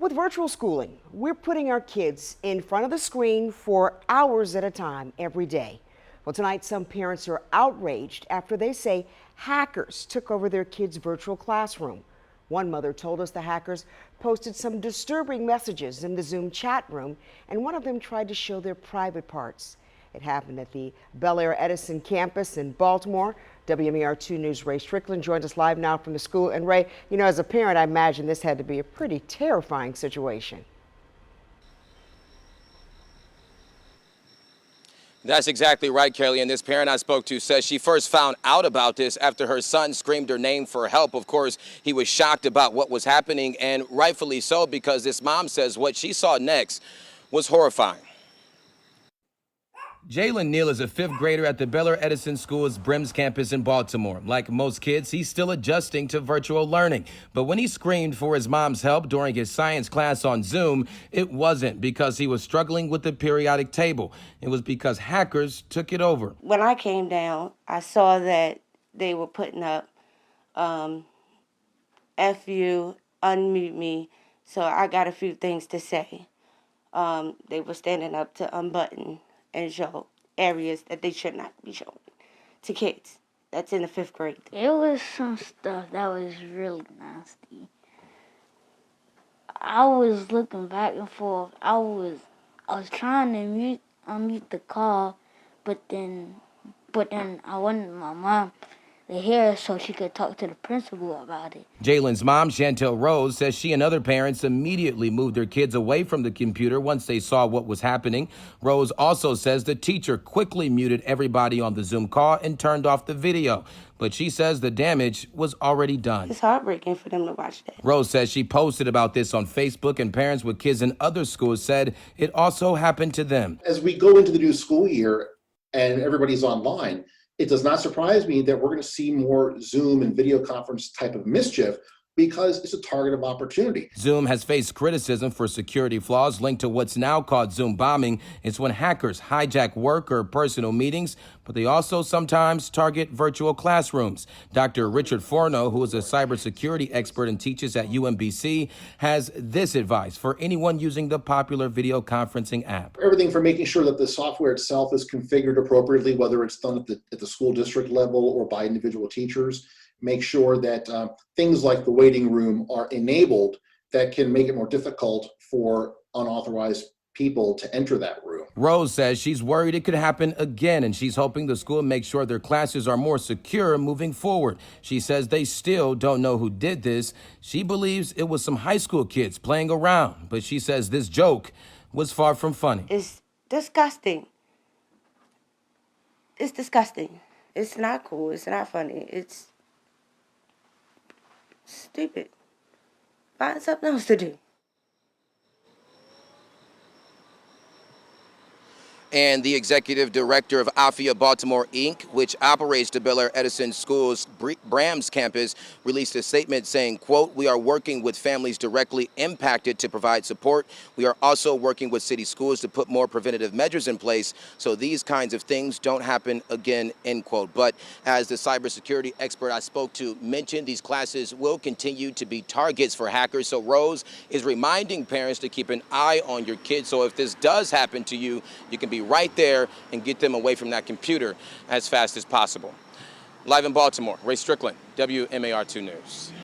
With virtual schooling, we're putting our kids in front of the screen for hours at a time every day. Well, tonight, some parents are outraged after they say hackers took over their kids' virtual classroom. One mother told us the hackers posted some disturbing messages in the Zoom chat room, and one of them tried to show their private parts. It happened at the Bel-Air Edison campus in Baltimore. WMAR 2 News' Ray Strickland joins us live now from the school. And Ray, you know, as a parent, I imagine this had to be a pretty terrifying situation. That's exactly right, Kelly. And this parent I spoke to says she first found out about this after her son screamed her name for help. Of course, he was shocked about what was happening, and rightfully so, because this mom says what she saw next was horrifying. Jaylen Neale is a fifth grader at the Bel-Air Edison School's Brehms campus in Baltimore. Like most kids, he's still adjusting to virtual learning. But when he screamed for his mom's help during his science class on Zoom, it wasn't because he was struggling with the periodic table. It was because hackers took it over. When I came down, I saw that they were putting up F you, unmute me, so I got a few things to say. They were standing up to unbutton and show areas that they should not be showing to kids. That's in the fifth grade. It was some stuff that was really nasty. I was looking back and forth. I was trying to unmute the call, but then I wanted my mom to hear so she could talk to the principal about it. Jaylen's mom, Chantel Rose, says she and other parents immediately moved their kids away from the computer once they saw what was happening. Rose also says the teacher quickly muted everybody on the Zoom call and turned off the video. But she says the damage was already done. It's heartbreaking for them to watch that. Rose says she posted about this on Facebook, and parents with kids in other schools said it also happened to them. As we go into the new school year and everybody's online, it does not surprise me that we're going to see more Zoom and video conference type of mischief because it's a target of opportunity. Zoom has faced criticism for security flaws linked to what's now called Zoom bombing. It's when hackers hijack work or personal meetings, but they also sometimes target virtual classrooms. Dr. Richard Forno, who is a cybersecurity expert and teaches at UMBC, has this advice for anyone using the popular video conferencing app. Everything from making sure that the software itself is configured appropriately, whether it's done at the school district level or by individual teachers. Make sure that things like the waiting room are enabled that can make it more difficult for unauthorized people to enter that room. Rose says she's worried it could happen again, and she's hoping the school makes sure their classes are more secure moving forward. She says they still don't know who did this. She believes it was some high school kids playing around, but she says this joke was far from funny. It's disgusting. It's disgusting. It's not cool. It's not funny. It's stupid. Find something else to do. And the executive director of AFIA Baltimore, Inc., which operates the Bel-Air Edison School's Brehms campus, released a statement saying, quote, "We are working with families directly impacted to provide support. We are also working with city schools to put more preventative measures in place so these kinds of things don't happen again," end quote. But as the cybersecurity expert I spoke to mentioned, these classes will continue to be targets for hackers. So Rose is reminding parents to keep an eye on your kids. So if this does happen to you, you can be right there and get them away from that computer as fast as possible. Live in Baltimore, Ray Strickland, WMAR 2 News.